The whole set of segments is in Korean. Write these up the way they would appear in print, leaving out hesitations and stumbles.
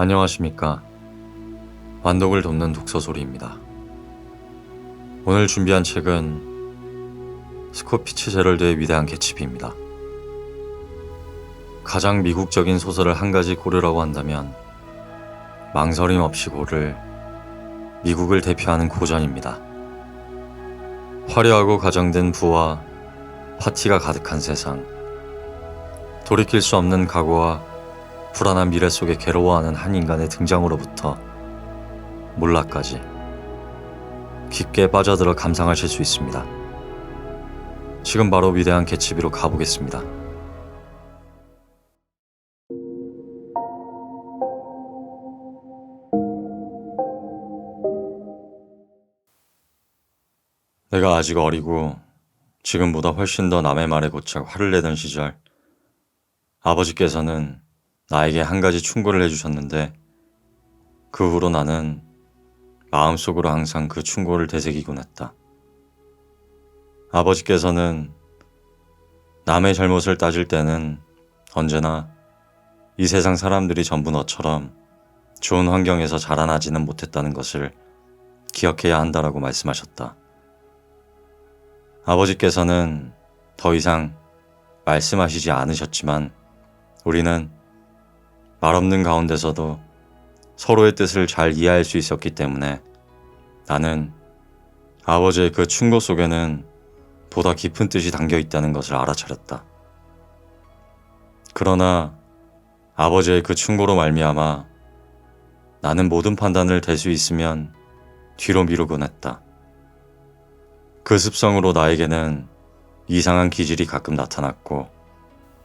안녕하십니까. 완독을 돕는 독서소리입니다. 오늘 준비한 책은 스콧 피츠제럴드의 위대한 개츠비입니다. 가장 미국적인 소설을 한 가지 고르라고 한다면 망설임 없이 고를 미국을 대표하는 고전입니다. 화려하고 가정된 부와 파티가 가득한 세상, 돌이킬 수 없는 과거와 불안한 미래 속에 괴로워하는 한 인간의 등장으로부터 몰락까지 깊게 빠져들어 감상하실 수 있습니다. 지금 바로 위대한 개츠비로 가보겠습니다. 내가 아직 어리고 지금보다 훨씬 더 남의 말에 고착 화를 내던 시절, 아버지께서는 나에게 한 가지 충고를 해주셨는데 그 후로 나는 마음속으로 항상 그 충고를 되새기곤 했다. 아버지께서는 남의 잘못을 따질 때는 언제나 이 세상 사람들이 전부 너처럼 좋은 환경에서 자라나지는 못했다는 것을 기억해야 한다라고 말씀하셨다. 아버지께서는 더 이상 말씀하시지 않으셨지만 우리는 말없는 가운데서도 서로의 뜻을 잘 이해할 수 있었기 때문에 나는 아버지의 그 충고 속에는 보다 깊은 뜻이 담겨 있다는 것을 알아차렸다. 그러나 아버지의 그 충고로 말미암아 나는 모든 판단을 될 수 있으면 뒤로 미루곤 했다. 그 습성으로 나에게는 이상한 기질이 가끔 나타났고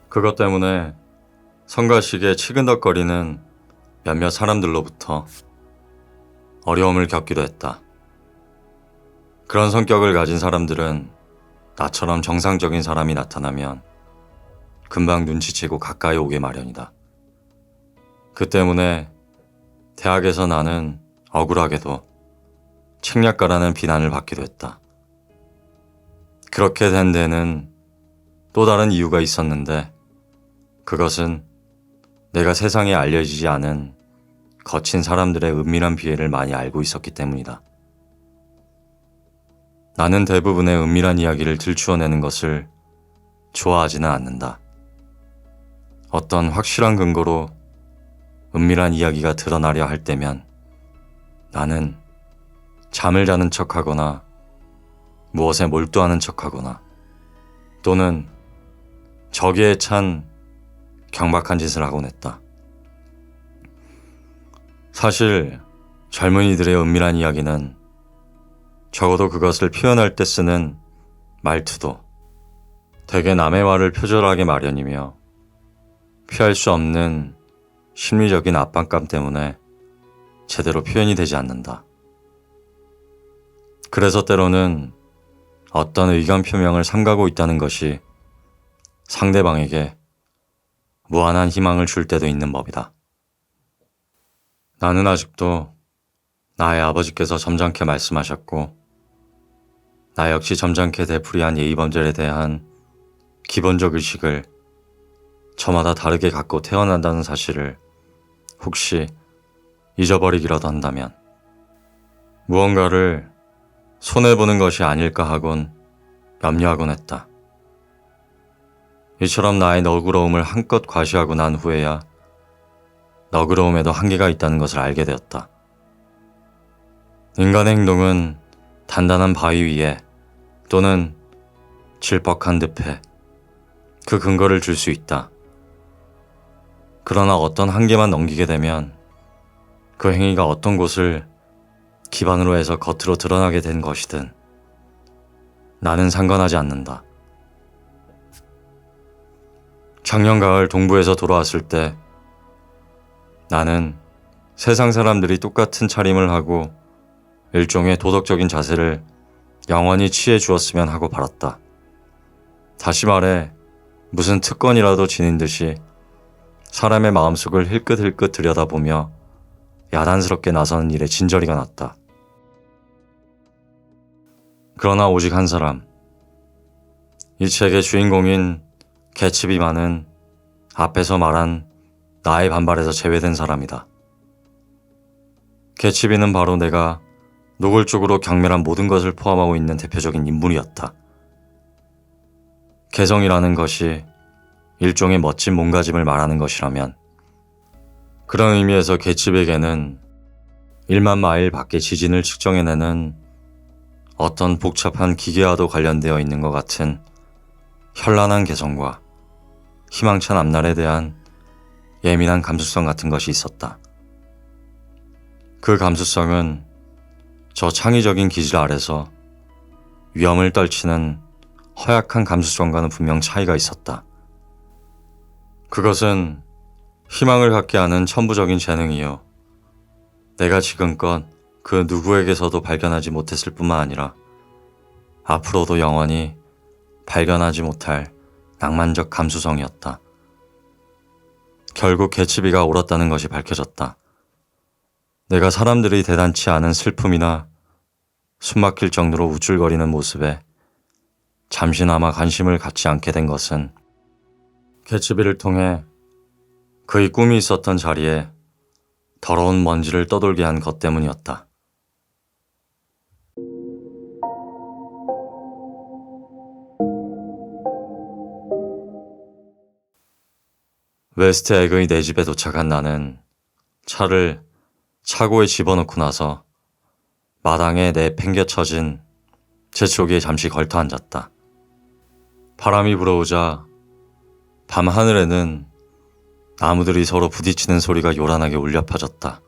그것 때문에 성가시게 치근덕거리는 몇몇 사람들로부터 어려움을 겪기도 했다. 그런 성격을 가진 사람들은 나처럼 정상적인 사람이 나타나면 금방 눈치채고 가까이 오게 마련이다. 그 때문에 대학에서 나는 억울하게도 책략가라는 비난을 받기도 했다. 그렇게 된 데는 또 다른 이유가 있었는데 그것은 내가 세상에 알려지지 않은 거친 사람들의 은밀한 비애를 많이 알고 있었기 때문이다. 나는 대부분의 은밀한 이야기를 들추어내는 것을 좋아하지는 않는다. 어떤 확실한 근거로 은밀한 이야기가 드러나려 할 때면 나는 잠을 자는 척하거나 무엇에 몰두하는 척하거나 또는 저기에 찬 경박한 짓을 하곤 했다. 사실 젊은이들의 은밀한 이야기는 적어도 그것을 표현할 때 쓰는 말투도 대개 남의 말을 표절하게 마련이며 피할 수 없는 심리적인 압박감 때문에 제대로 표현이 되지 않는다. 그래서 때로는 어떤 의견 표명을 삼가고 있다는 것이 상대방에게 무한한 희망을 줄 때도 있는 법이다. 나는 아직도 나의 아버지께서 점잖게 말씀하셨고 나 역시 점잖게 되풀이한 예의범절에 대한 기본적 의식을 저마다 다르게 갖고 태어난다는 사실을 혹시 잊어버리기라도 한다면 무언가를 손해보는 것이 아닐까 하곤 염려하곤 했다. 이처럼 나의 너그러움을 한껏 과시하고 난 후에야 너그러움에도 한계가 있다는 것을 알게 되었다. 인간의 행동은 단단한 바위 위에 또는 질퍽한 늪에 그 근거를 줄 수 있다. 그러나 어떤 한계만 넘기게 되면 그 행위가 어떤 곳을 기반으로 해서 겉으로 드러나게 된 것이든 나는 상관하지 않는다. 작년 가을 동부에서 돌아왔을 때 나는 세상 사람들이 똑같은 차림을 하고 일종의 도덕적인 자세를 영원히 취해 주었으면 하고 바랐다. 다시 말해 무슨 특권이라도 지닌 듯이 사람의 마음속을 힐끗힐끗 들여다보며 야단스럽게 나서는 일에 진저리가 났다. 그러나 오직 한 사람, 이 책의 주인공인 개츠비만은 앞에서 말한 나의 반발에서 제외된 사람이다. 개츠비는 바로 내가 노골적으로 경멸한 모든 것을 포함하고 있는 대표적인 인물이었다. 개성이라는 것이 일종의 멋진 몸가짐을 말하는 것이라면 그런 의미에서 개츠비에게는 1만 마일 밖의 지진을 측정해내는 어떤 복잡한 기계와도 관련되어 있는 것 같은 현란한 개성과 희망찬 앞날에 대한 예민한 감수성 같은 것이 있었다. 그 감수성은 저 창의적인 기질 아래서 위험을 떨치는 허약한 감수성과는 분명 차이가 있었다. 그것은 희망을 갖게 하는 천부적인 재능이요. 내가 지금껏 그 누구에게서도 발견하지 못했을 뿐만 아니라 앞으로도 영원히 발견하지 못할 낭만적 감수성이었다. 결국 개츠비가 옳았다는 것이 밝혀졌다. 내가 사람들이 대단치 않은 슬픔이나 숨막힐 정도로 우쭐거리는 모습에 잠시나마 관심을 갖지 않게 된 것은 개츠비를 통해 그의 꿈이 있었던 자리에 더러운 먼지를 떠돌게 한 것 때문이었다. 웨스트 에그의 내 집에 도착한 나는 차를 차고에 집어넣고 나서 마당에 내팽개쳐진 제초기에 잠시 걸터 앉았다. 바람이 불어오자 밤하늘에는 나무들이 서로 부딪히는 소리가 요란하게 울려 퍼졌다.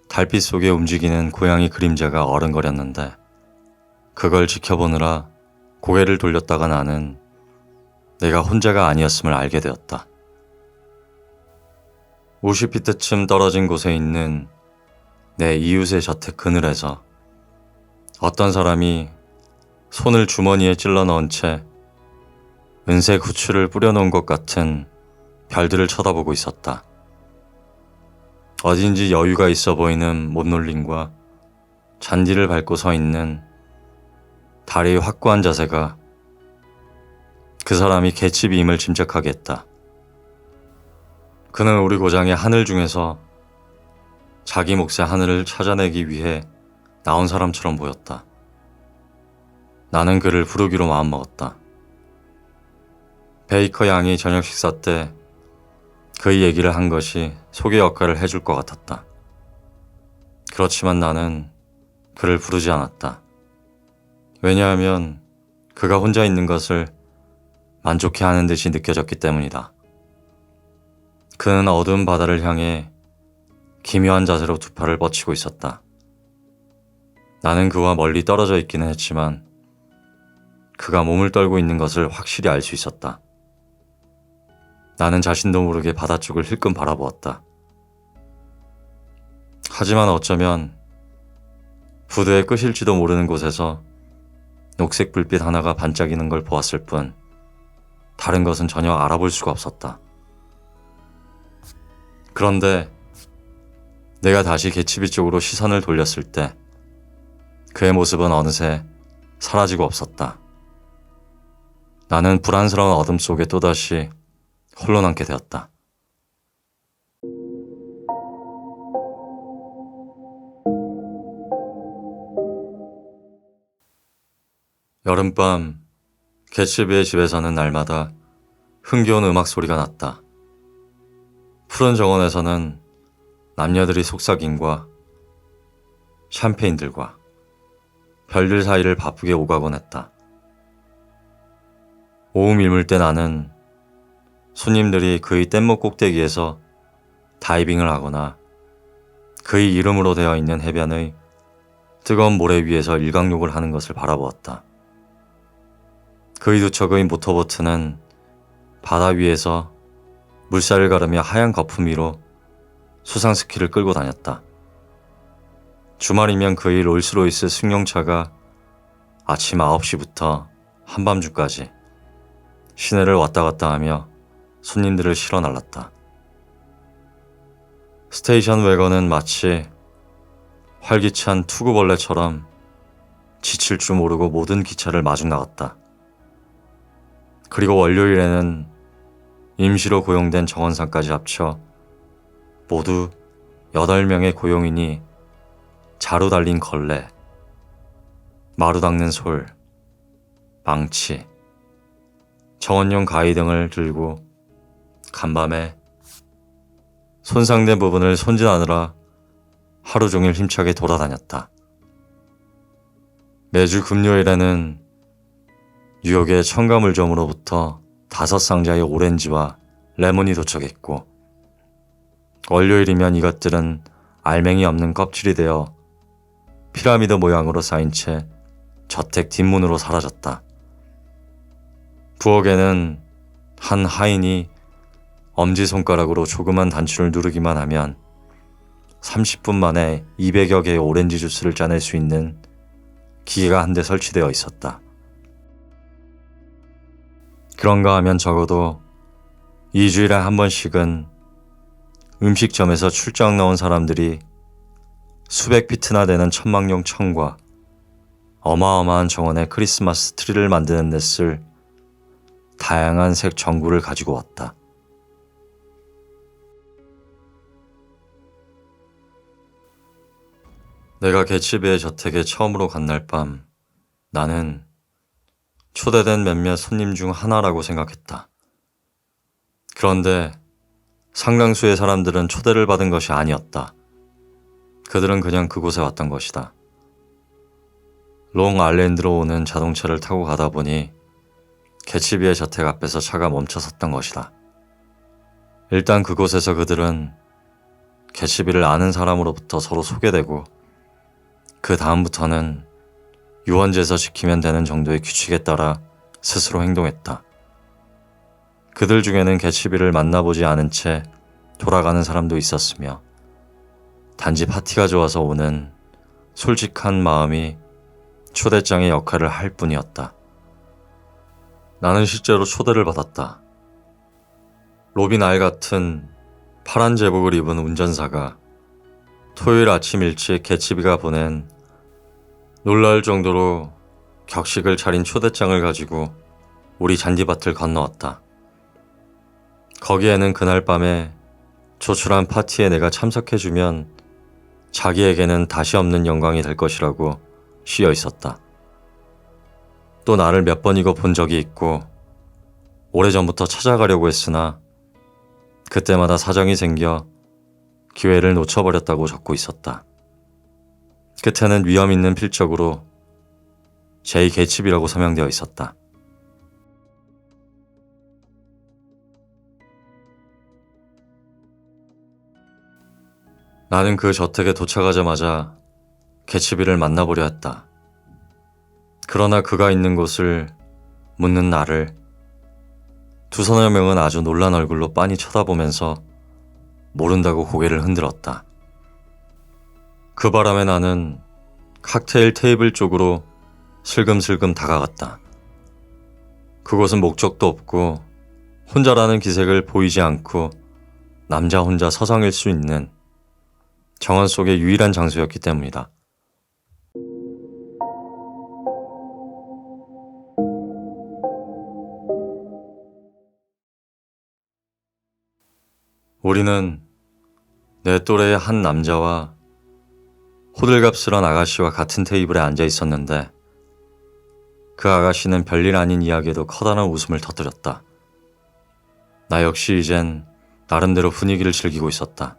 달빛 속에 움직이는 고양이 그림자가 어른거렸는데 그걸 지켜보느라 고개를 돌렸다가 나는 내가 혼자가 아니었음을 알게 되었다. 50피트쯤 떨어진 곳에 있는 내 이웃의 저택 그늘에서 어떤 사람이 손을 주머니에 찔러 넣은 채 은색 후추를 뿌려놓은 것 같은 별들을 쳐다보고 있었다. 어딘지 여유가 있어 보이는 못놀림과 잔디를 밟고 서 있는 다리의 확고한 자세가 그 사람이 개츠비임을 짐작하게 했다. 그는 우리 고장의 하늘 중에서 자기 몫의 하늘을 찾아내기 위해 나온 사람처럼 보였다. 나는 그를 부르기로 마음먹었다. 베이커 양이 저녁 식사 때 그의 얘기를 한 것이 소개 역할을 해줄 것 같았다. 그렇지만 나는 그를 부르지 않았다. 왜냐하면 그가 혼자 있는 것을 만족해하는 듯이 느껴졌기 때문이다. 그는 어두운 바다를 향해 기묘한 자세로 두 팔을 뻗치고 있었다. 나는 그와 멀리 떨어져 있기는 했지만 그가 몸을 떨고 있는 것을 확실히 알 수 있었다. 나는 자신도 모르게 바다 쪽을 힐끔 바라보았다. 하지만 어쩌면 부두의 끝일지도 모르는 곳에서 녹색 불빛 하나가 반짝이는 걸 보았을 뿐 다른 것은 전혀 알아볼 수가 없었다. 그런데 내가 다시 개츠비 쪽으로 시선을 돌렸을 때 그의 모습은 어느새 사라지고 없었다. 나는 불안스러운 어둠 속에 또다시 홀로 남게 되었다. 여름밤 개츠비의 집에서는 날마다 흥겨운 음악 소리가 났다. 푸른 정원에서는 남녀들이 속삭임과 샴페인들과 별들 사이를 바쁘게 오가곤 했다. 오후 일물 때 나는 손님들이 그의 뗏목 꼭대기에서 다이빙을 하거나 그의 이름으로 되어 있는 해변의 뜨거운 모래 위에서 일광욕을 하는 것을 바라보았다. 그의 두 척의 모터보트는 바다 위에서 물살을 가르며 하얀 거품 위로 수상 스키를 끌고 다녔다. 주말이면 그의 롤스로이스 승용차가 아침 9시부터 한밤중까지 시내를 왔다 갔다 하며 손님들을 실어 날랐다. 스테이션 외건은 마치 활기찬 투구벌레처럼 지칠 줄 모르고 모든 기차를 마중 나갔다. 그리고 월요일에는 임시로 고용된 정원상까지 합쳐 모두 8명의 고용인이 자루 달린 걸레, 마루 닦는 솔, 망치, 정원용 가위 등을 들고 간밤에 손상된 부분을 손질하느라 하루 종일 힘차게 돌아다녔다. 매주 금요일에는 뉴욕의 첨가물점으로부터 5상자의 오렌지와 레몬이 도착했고, 월요일이면 이것들은 알맹이 없는 껍질이 되어 피라미드 모양으로 쌓인 채 저택 뒷문으로 사라졌다. 부엌에는 한 하인이 엄지손가락으로 조그만 단추를 누르기만 하면 30분 만에 200여 개의 오렌지 주스를 짜낼 수 있는 기계가 한 대 설치되어 있었다. 그런가 하면 적어도 2주일에 한 번씩은 음식점에서 출장 나온 사람들이 수백 피트나 되는 천막용 청과 어마어마한 정원의 크리스마스 트리를 만드는 데 쓸 다양한 색 전구를 가지고 왔다. 내가 개츠비의 저택에 처음으로 간 날 밤, 나는 초대된 몇몇 손님 중 하나라고 생각했다. 그런데 상당수의 사람들은 초대를 받은 것이 아니었다. 그들은 그냥 그곳에 왔던 것이다. 롱 아일랜드로 오는 자동차를 타고 가다 보니 개츠비의 저택 앞에서 차가 멈춰 섰던 것이다. 일단 그곳에서 그들은 개츠비를 아는 사람으로부터 서로 소개되고, 그 다음부터는 유원지에서 지키면 되는 정도의 규칙에 따라 스스로 행동했다. 그들 중에는 개츠비를 만나보지 않은 채 돌아가는 사람도 있었으며, 단지 파티가 좋아서 오는 솔직한 마음이 초대장의 역할을 할 뿐이었다. 나는 실제로 초대를 받았다. 로빈 알 같은 파란 제복을 입은 운전사가 토요일 아침 일찍 개츠비가 보낸 놀라울 정도로 격식을 차린 초대장을 가지고 우리 잔디밭을 건너왔다. 거기에는 그날 밤에 조촐한 파티에 내가 참석해주면 자기에게는 다시 없는 영광이 될 것이라고 씌어 있었다. 또 나를 몇 번이고 본 적이 있고 오래전부터 찾아가려고 했으나 그때마다 사정이 생겨 기회를 놓쳐버렸다고 적고 있었다. 끝에는 위험 있는 필적으로 제이 개츠비라고 서명되어 있었다. 나는 그 저택에 도착하자마자 개츠비를 만나보려 했다. 그러나 그가 있는 곳을 묻는 나를 2-3여 명은 아주 놀란 얼굴로 빤히 쳐다보면서 모른다고 고개를 흔들었다. 그 바람에 나는 칵테일 테이블 쪽으로 슬금슬금 다가갔다. 그곳은 목적도 없고 혼자라는 기색을 보이지 않고 남자 혼자 서성일 수 있는 정원 속의 유일한 장소였기 때문이다. 우리는 내 또래의 한 남자와 호들갑스런 아가씨와 같은 테이블에 앉아 있었는데, 그 아가씨는 별일 아닌 이야기에도 커다란 웃음을 터뜨렸다. 나 역시 이젠 나름대로 분위기를 즐기고 있었다.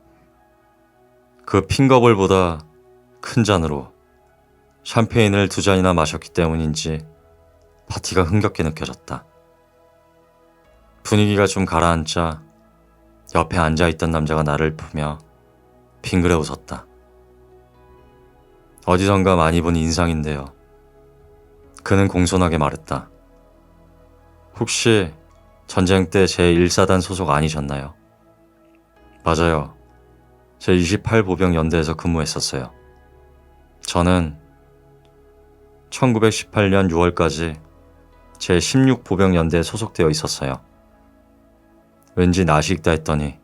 그 핑거볼보다 큰 잔으로 샴페인을 2잔이나 마셨기 때문인지 파티가 흥겹게 느껴졌다. 분위기가 좀 가라앉자 옆에 앉아있던 남자가 나를 보며 빙그레 웃었다. 어디선가 많이 본 인상인데요. 그는 공손하게 말했다. 혹시 전쟁 때 제1사단 소속 아니셨나요? 맞아요. 제28보병 연대에서 근무했었어요. 저는 1918년 6월까지 제16보병 연대에 소속되어 있었어요. 왠지 낯이 익다 했더니,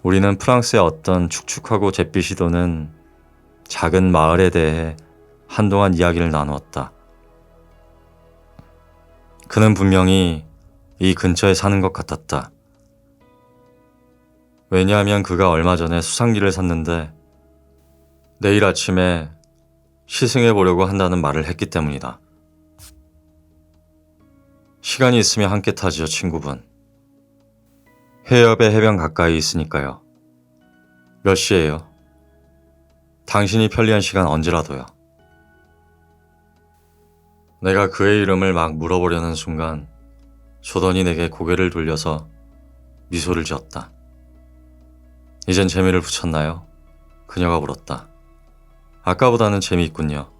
우리는 프랑스의 어떤 축축하고 잿빛이 도는 작은 마을에 대해 한동안 이야기를 나누었다. 그는 분명히 이 근처에 사는 것 같았다. 왜냐하면 그가 얼마 전에 수상기를 샀는데 내일 아침에 시승해 보려고 한다는 말을 했기 때문이다. 시간이 있으면 함께 타지요, 친구분. 해협의 해변 가까이 있으니까요. 몇 시예요? 당신이 편리한 시간 언제라도요. 내가 그의 이름을 막 물어보려는 순간 조던이 내게 고개를 돌려서 미소를 지었다. 이젠 재미를 붙였나요? 그녀가 물었다. 아까보다는 재미있군요.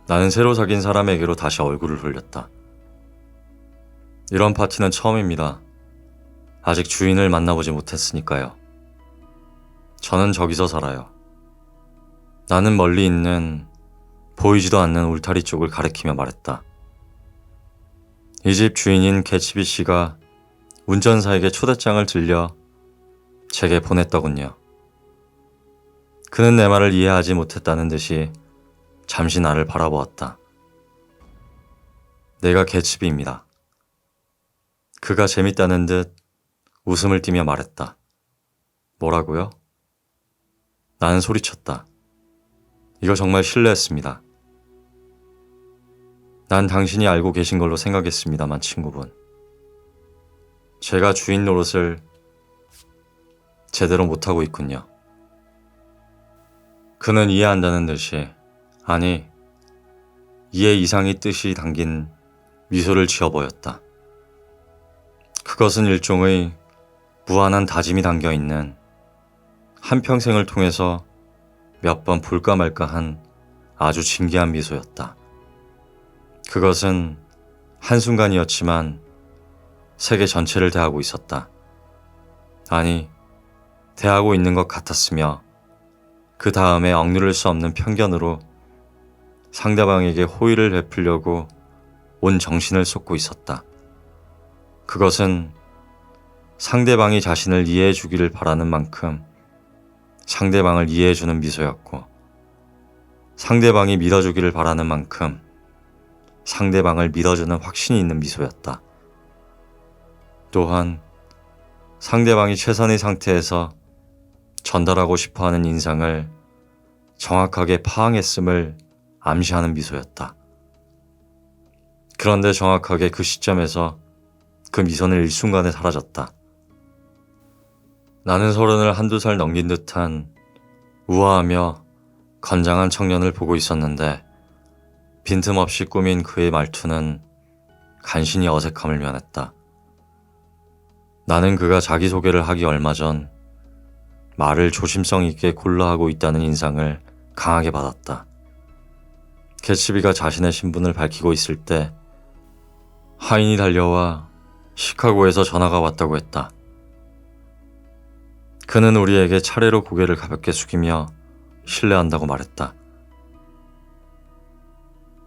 나는 새로 사귄 사람에게로 다시 얼굴을 돌렸다. 이런 파티는 처음입니다. 아직 주인을 만나보지 못했으니까요. 저는 저기서 살아요. 나는 멀리 있는 보이지도 않는 울타리 쪽을 가리키며 말했다. 이 집 주인인 개츠비 씨가 운전사에게 초대장을 들려 제게 보냈더군요. 그는 내 말을 이해하지 못했다는 듯이 잠시 나를 바라보았다. 내가 개츠비입니다. 그가 재밌다는 듯 웃음을 띠며 말했다. 뭐라고요? 나는 소리쳤다. 이거 정말 실례했습니다. 난 당신이 알고 계신 걸로 생각했습니다만 친구분. 제가 주인 노릇을 제대로 못하고 있군요. 그는 이해한다는 듯이, 아니, 이해 이상의 뜻이 담긴 미소를 지어 보였다. 그것은 일종의 무한한 다짐이 담겨있는 한평생을 통해서 몇 번 볼까 말까 한 아주 진기한 미소였다. 그것은 한순간이었지만 세계 전체를 대하고 있었다. 아니, 대하고 있는 것 같았으며 그 다음에 억누를 수 없는 편견으로 상대방에게 호의를 베풀려고 온 정신을 쏟고 있었다. 그것은 상대방이 자신을 이해해 주기를 바라는 만큼 상대방을 이해해 주는 미소였고, 상대방이 믿어주기를 바라는 만큼 상대방을 믿어주는 확신이 있는 미소였다. 또한 상대방이 최선의 상태에서 전달하고 싶어하는 인상을 정확하게 파악했음을 암시하는 미소였다. 그런데 정확하게 그 시점에서 그 미소는 일순간에 사라졌다. 나는 30을 한두 살 넘긴 듯한 우아하며 건장한 청년을 보고 있었는데 빈틈없이 꾸민 그의 말투는 간신히 어색함을 면했다. 나는 그가 자기소개를 하기 얼마 전 말을 조심성 있게 골라 하고 있다는 인상을 강하게 받았다. 개츠비가 자신의 신분을 밝히고 있을 때 하인이 달려와 시카고에서 전화가 왔다고 했다. 그는 우리에게 차례로 고개를 가볍게 숙이며 실례한다고 말했다.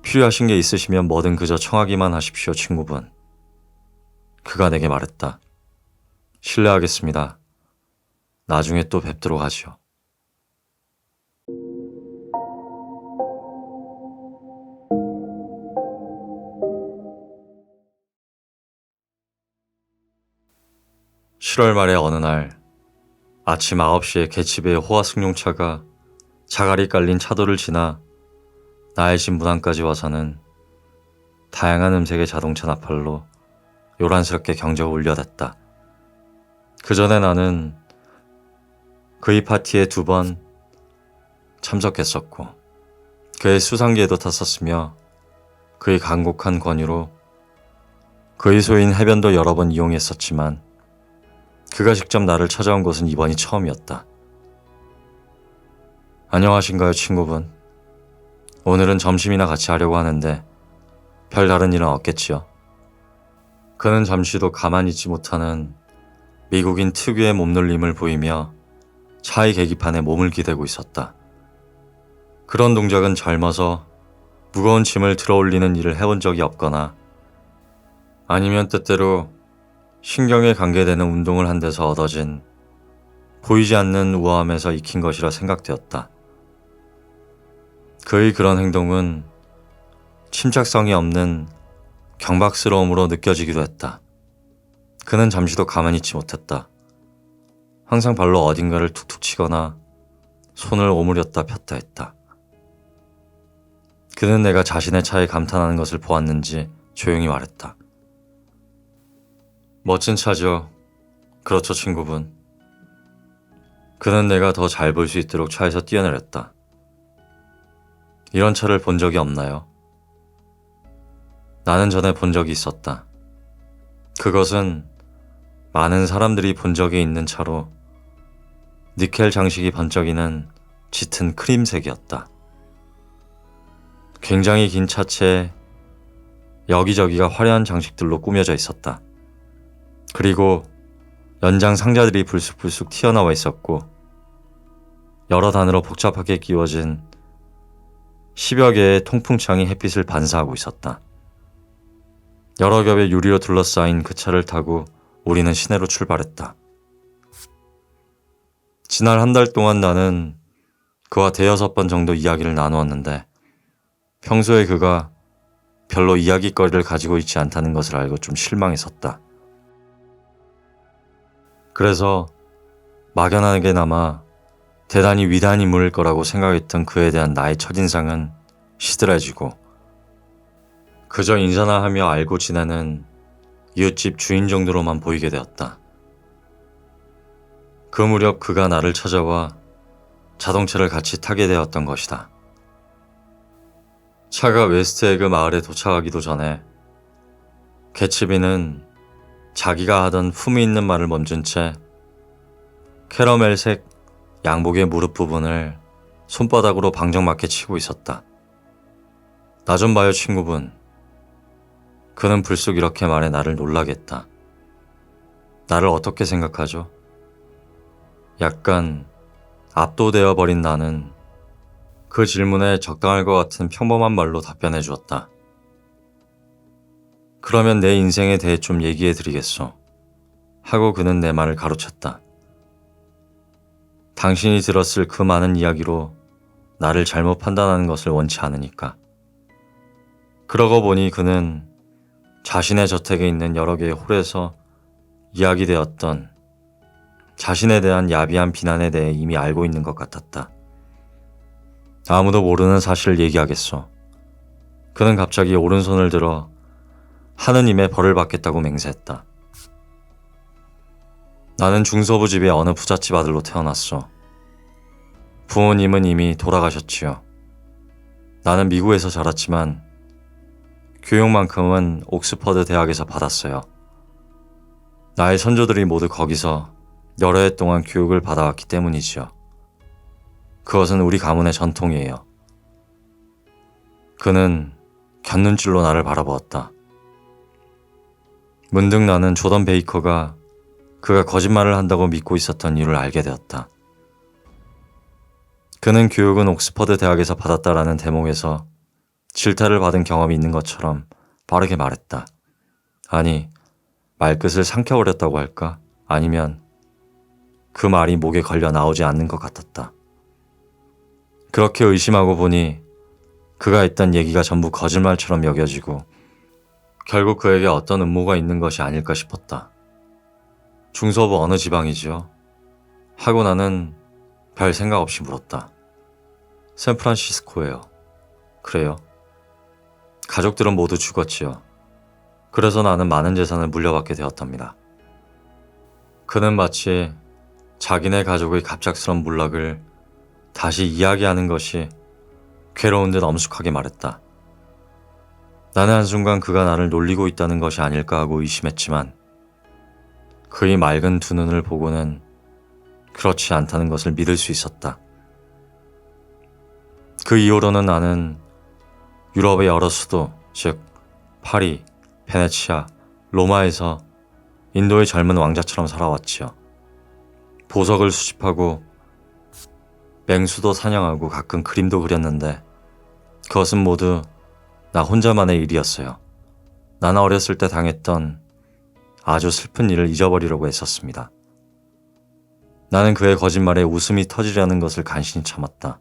필요하신 게 있으시면 뭐든 그저 청하기만 하십시오, 친구분. 그가 내게 말했다. 실례하겠습니다. 나중에 또 뵙도록 하지요. (7월) 말의 어느 날 아침 9시에 개츠비의 호화승용차가 자갈이 깔린 차도를 지나 나의 집 문 안까지 와서는 다양한 음색의 자동차 나팔로 요란스럽게 경적을 울려댔다. 그 전에 나는 그의 파티에 2번 참석했었고 그의 수상기에도 탔었으며 그의 간곡한 권유로 그의 소유인 해변도 여러 번 이용했었지만 그가 직접 나를 찾아온 것은 이번이 처음이었다. 안녕하신가요, 친구분? 오늘은 점심이나 같이 하려고 하는데 별다른 일은 없겠지요? 그는 잠시도 가만히 있지 못하는 미국인 특유의 몸놀림을 보이며 차의 계기판에 몸을 기대고 있었다. 그런 동작은 젊어서 무거운 짐을 들어올리는 일을 해본 적이 없거나 아니면 때때로 신경에 관계되는 운동을 한 데서 얻어진 보이지 않는 우아함에서 익힌 것이라 생각되었다. 그의 그런 행동은 침착성이 없는 경박스러움으로 느껴지기도 했다. 그는 잠시도 가만히 있지 못했다. 항상 발로 어딘가를 툭툭 치거나 손을 오므렸다 폈다 했다. 그는 내가 자신의 차에 감탄하는 것을 보았는지 조용히 말했다. 멋진 차죠. 그렇죠, 친구분. 그는 내가 더 잘 볼 수 있도록 차에서 뛰어내렸다. 이런 차를 본 적이 없나요? 나는 전에 본 적이 있었다. 그것은 많은 사람들이 본 적이 있는 차로 니켈 장식이 번쩍이는 짙은 크림색이었다. 굉장히 긴 차체에 여기저기가 화려한 장식들로 꾸며져 있었다. 그리고 연장 상자들이 불쑥불쑥 튀어나와 있었고 여러 단으로 복잡하게 끼워진 10여 개의 통풍창이 햇빛을 반사하고 있었다. 여러 겹의 유리로 둘러싸인 그 차를 타고 우리는 시내로 출발했다. 지난 한 달 동안 나는 그와 대여섯 번 정도 이야기를 나누었는데 평소에 그가 별로 이야기거리를 가지고 있지 않다는 것을 알고 좀 실망했었다. 그래서 막연하게나마 대단히 위대한 인물일 거라고 생각했던 그에 대한 나의 첫인상은 시들해지고 그저 인사나 하며 알고 지내는 이웃집 주인 정도로만 보이게 되었다. 그 무렵 그가 나를 찾아와 자동차를 같이 타게 되었던 것이다. 차가 웨스트에그 마을에 도착하기도 전에 개츠비는 자기가 하던 품위 있는 말을 멈춘 채 캐러멜색 양복의 무릎 부분을 손바닥으로 방정맞게 치고 있었다. 나 좀 봐요, 친구분. 그는 불쑥 이렇게 말해 나를 놀라게 했다. 나를 어떻게 생각하죠? 약간 압도되어 버린 나는 그 질문에 적당할 것 같은 평범한 말로 답변해 주었다. 그러면 내 인생에 대해 좀 얘기해 드리겠소. 하고 그는 내 말을 가로챘다. 당신이 들었을 그 많은 이야기로 나를 잘못 판단하는 것을 원치 않으니까. 그러고 보니 그는 자신의 저택에 있는 여러 개의 홀에서 이야기되었던 자신에 대한 야비한 비난에 대해 이미 알고 있는 것 같았다. 아무도 모르는 사실을 얘기하겠소. 그는 갑자기 오른손을 들어 하느님의 벌을 받겠다고 맹세했다. 나는 중서부 집의 어느 부잣집 아들로 태어났소. 부모님은 이미 돌아가셨지요. 나는 미국에서 자랐지만 교육만큼은 옥스퍼드 대학에서 받았어요. 나의 선조들이 모두 거기서 여러 해 동안 교육을 받아왔기 때문이지요. 그것은 우리 가문의 전통이에요. 그는 곁눈질로 나를 바라보았다. 문득 나는 조던 베이커가 그가 거짓말을 한다고 믿고 있었던 이유를 알게 되었다. 그는 교육은 옥스퍼드 대학에서 받았다라는 대목에서 질타를 받은 경험이 있는 것처럼 빠르게 말했다. 아니, 말끝을 삼켜버렸다고 할까? 아니면 그 말이 목에 걸려 나오지 않는 것 같았다. 그렇게 의심하고 보니 그가 했던 얘기가 전부 거짓말처럼 여겨지고 결국 그에게 어떤 음모가 있는 것이 아닐까 싶었다. 중서부 어느 지방이지요? 하고 나는 별 생각 없이 물었다. 샌프란시스코예요. 그래요? 가족들은 모두 죽었지요. 그래서 나는 많은 재산을 물려받게 되었답니다. 그는 마치 자기네 가족의 갑작스런 몰락을 다시 이야기하는 것이 괴로운 듯 엄숙하게 말했다. 나는 한순간 그가 나를 놀리고 있다는 것이 아닐까 하고 의심했지만 그의 맑은 두 눈을 보고는 그렇지 않다는 것을 믿을 수 있었다. 그 이후로는 나는 유럽의 여러 수도, 즉 파리, 베네치아, 로마에서 인도의 젊은 왕자처럼 살아왔지요. 보석을 수집하고 맹수도 사냥하고 가끔 그림도 그렸는데 그것은 모두 나 혼자만의 일이었어요. 나는 어렸을 때 당했던 아주 슬픈 일을 잊어버리려고 했었습니다. 나는 그의 거짓말에 웃음이 터지려는 것을 간신히 참았다.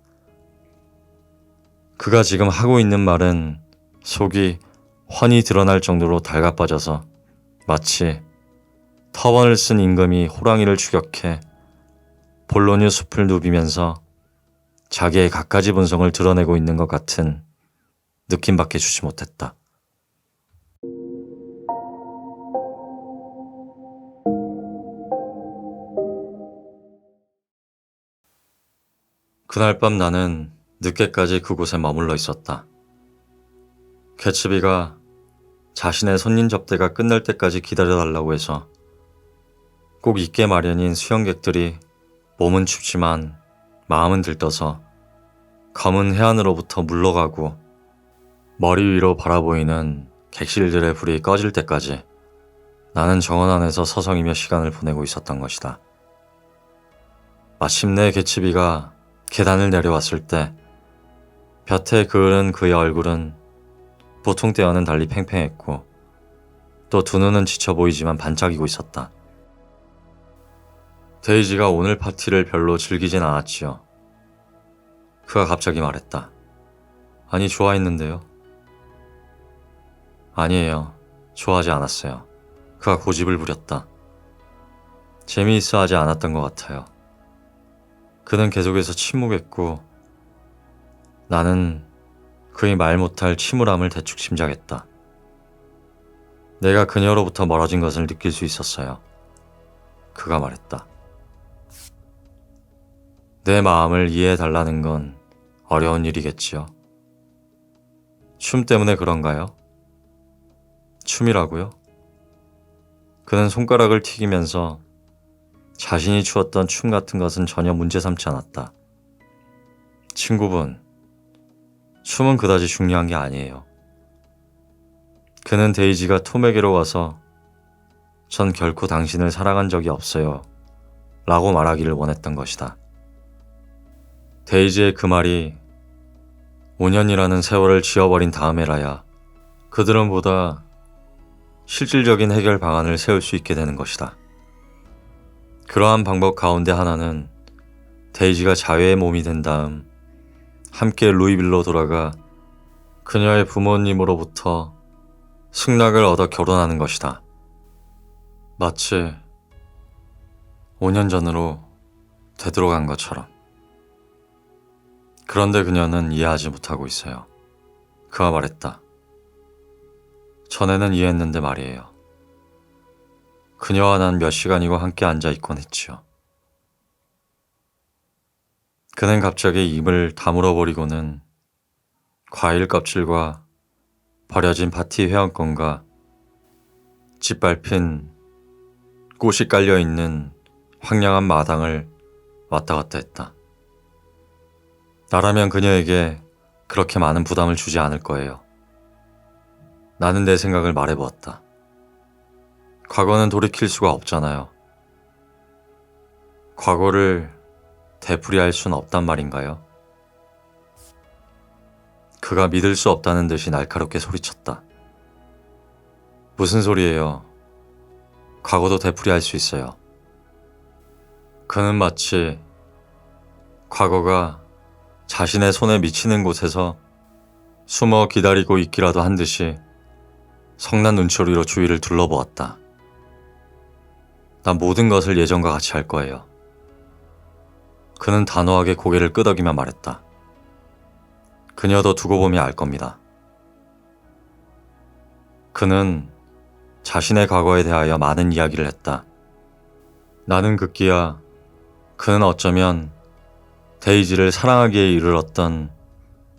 그가 지금 하고 있는 말은 속이 훤히 드러날 정도로 달가빠져서 마치 터번을 쓴 임금이 호랑이를 추격해 볼로뉴 숲을 누비면서 자기의 갖가지 본성을 드러내고 있는 것 같은 느낌밖에 주지 못했다. 그날 밤 나는 늦게까지 그곳에 머물러 있었다. 개츠비가 자신의 손님 접대가 끝날 때까지 기다려달라고 해서 꼭 있게 마련인 수영객들이 몸은 춥지만 마음은 들떠서 검은 해안으로부터 물러가고 머리 위로 바라보이는 객실들의 불이 꺼질 때까지 나는 정원 안에서 서성이며 시간을 보내고 있었던 것이다. 마침내 개츠비가 계단을 내려왔을 때 볕에 그을은 그의 얼굴은 보통 때와는 달리 팽팽했고 또 두 눈은 지쳐 보이지만 반짝이고 있었다. 데이지가 오늘 파티를 별로 즐기진 않았지요. 그가 갑자기 말했다. 아니, 좋아했는데요. 아니에요. 좋아하지 않았어요. 그가 고집을 부렸다. 재미있어 하지 않았던 것 같아요. 그는 계속해서 침묵했고 나는 그의 말 못할 침울함을 대충 짐작했다. 내가 그녀로부터 멀어진 것을 느낄 수 있었어요. 그가 말했다. 내 마음을 이해해달라는 건 어려운 일이겠지요. 춤 때문에 그런가요? 춤이라고요? 그는 손가락을 튀기면서 자신이 추었던 춤 같은 것은 전혀 문제 삼지 않았다. 친구분, 춤은 그다지 중요한 게 아니에요. 그는 데이지가 톰에게로 와서 전 결코 당신을 사랑한 적이 없어요 라고 말하기를 원했던 것이다. 데이지의 그 말이 5년이라는 세월을 지어버린 다음에라야 그들은 보다 실질적인 해결 방안을 세울 수 있게 되는 것이다. 그러한 방법 가운데 하나는 데이지가 자유의 몸이 된 다음 함께 루이빌로 돌아가 그녀의 부모님으로부터 승낙을 얻어 결혼하는 것이다. 마치 5년 전으로 되돌아간 것처럼. 그런데 그녀는 이해하지 못하고 있어요. 그가 말했다. 전에는 이해했는데 말이에요. 그녀와 난 몇 시간이고 함께 앉아있곤 했지요. 그는 갑자기 입을 다물어 버리고는 과일 껍질과 버려진 파티 회원권과 짓밟힌 꽃이 깔려있는 황량한 마당을 왔다 갔다 했다. 나라면 그녀에게 그렇게 많은 부담을 주지 않을 거예요. 나는 내 생각을 말해보았다. 과거는 돌이킬 수가 없잖아요. 과거를 되풀이할 수는 없단 말인가요? 그가 믿을 수 없다는 듯이 날카롭게 소리쳤다. 무슨 소리예요? 과거도 되풀이할 수 있어요. 그는 마치 과거가 자신의 손에 미치는 곳에서 숨어 기다리고 있기라도 한 듯이 성난 눈초리로 주위를 둘러보았다. 난 모든 것을 예전과 같이 할 거예요. 그는 단호하게 고개를 끄덕이며 말했다. 그녀도 두고 보면 알 겁니다. 그는 자신의 과거에 대하여 많은 이야기를 했다. 나는 급기야 그는 어쩌면 데이지를 사랑하기에 이르렀던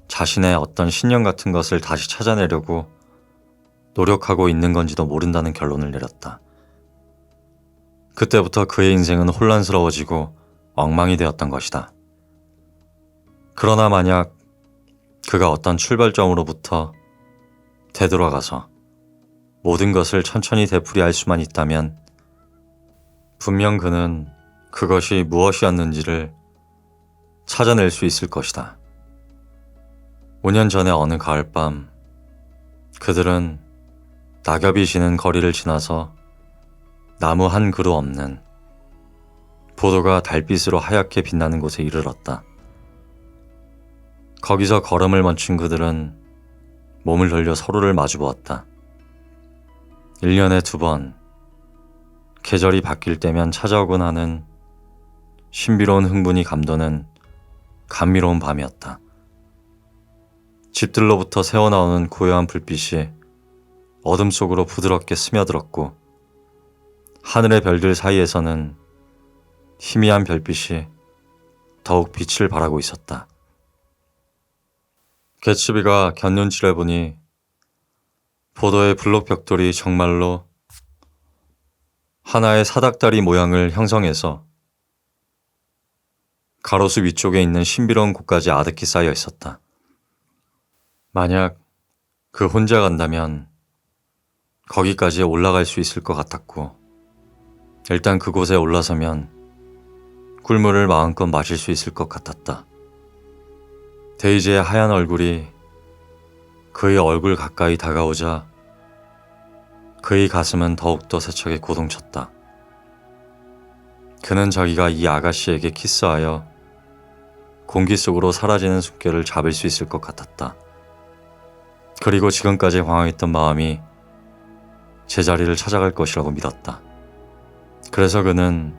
자신의 어떤 신념 같은 것을 다시 찾아내려고 노력하고 있는 건지도 모른다는 결론을 내렸다. 그때부터 그의 인생은 혼란스러워지고 엉망이 되었던 것이다. 그러나 만약 그가 어떤 출발점으로부터 되돌아가서 모든 것을 천천히 되풀이할 수만 있다면 분명 그는 그것이 무엇이었는지를 찾아낼 수 있을 것이다. 5년 전의 어느 가을밤 그들은 낙엽이 지는 거리를 지나서 나무 한 그루 없는 보도가 달빛으로 하얗게 빛나는 곳에 이르렀다. 거기서 걸음을 멈춘 그들은 몸을 돌려 서로를 마주보았다. 1년에 2번 계절이 바뀔 때면 찾아오곤 하는 신비로운 흥분이 감도는 감미로운 밤이었다. 집들로부터 새어나오는 고요한 불빛이 어둠 속으로 부드럽게 스며들었고 하늘의 별들 사이에서는 희미한 별빛이 더욱 빛을 발하고 있었다. 개츠비가 곁눈질해 보니 보도의 블록 벽돌이 정말로 하나의 사닥다리 모양을 형성해서 가로수 위쪽에 있는 신비로운 곳까지 아득히 쌓여 있었다. 만약 그 혼자 간다면 거기까지 올라갈 수 있을 것 같았고 일단 그곳에 올라서면 꿀물을 마음껏 마실 수 있을 것 같았다. 데이지의 하얀 얼굴이 그의 얼굴 가까이 다가오자 그의 가슴은 더욱더 세차게 고동쳤다. 그는 자기가 이 아가씨에게 키스하여 공기 속으로 사라지는 숨결을 잡을 수 있을 것 같았다. 그리고 지금까지 방황했던 마음이 제자리를 찾아갈 것이라고 믿었다. 그래서 그는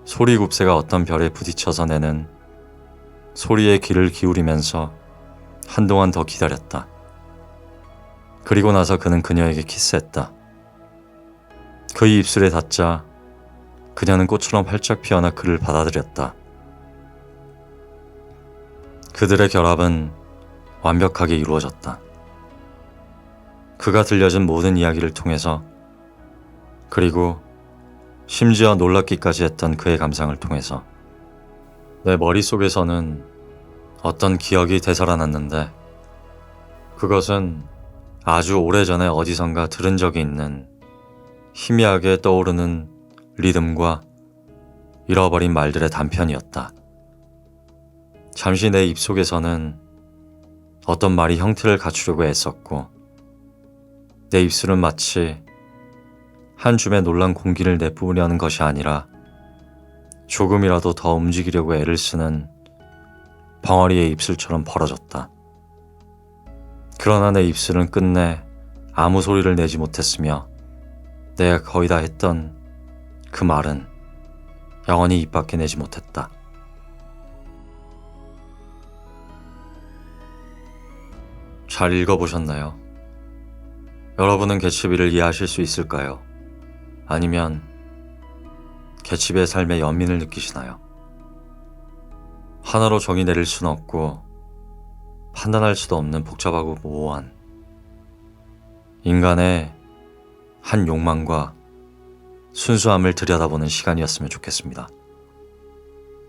소리 굽새가 어떤 별에 부딪혀서 내는 소리에 귀를 기울이면서 한동안 더 기다렸다. 그리고 나서 그는 그녀에게 키스했다. 그의 입술에 닿자 그녀는 꽃처럼 활짝 피어나 그를 받아들였다. 그들의 결합은 완벽하게 이루어졌다. 그가 들려준 모든 이야기를 통해서 그리고 심지어 놀랍기까지 했던 그의 감상을 통해서 내 머릿속에서는 어떤 기억이 되살아났는데 그것은 아주 오래전에 어디선가 들은 적이 있는 희미하게 떠오르는 리듬과 잃어버린 말들의 단편이었다. 잠시 내 입속에서는 어떤 말이 형태를 갖추려고 애썼고 내 입술은 마치 한 줌의 놀란 공기를 내뿜으려는 것이 아니라 조금이라도 더 움직이려고 애를 쓰는 벙어리의 입술처럼 벌어졌다. 그러나 내 입술은 끝내 아무 소리를 내지 못했으며 내가 거의 다 했던 그 말은 영원히 입 밖에 내지 못했다. 잘 읽어보셨나요? 여러분은 개츠비를 이해하실 수 있을까요? 아니면 개츠비의 삶의 연민을 느끼시나요? 하나로 정의 내릴 수는 없고 판단할 수도 없는 복잡하고 모호한 인간의 한 욕망과 순수함을 들여다보는 시간이었으면 좋겠습니다.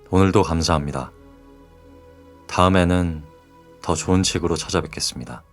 오늘도 감사합니다. 다음에는 더 좋은 책으로 찾아뵙겠습니다.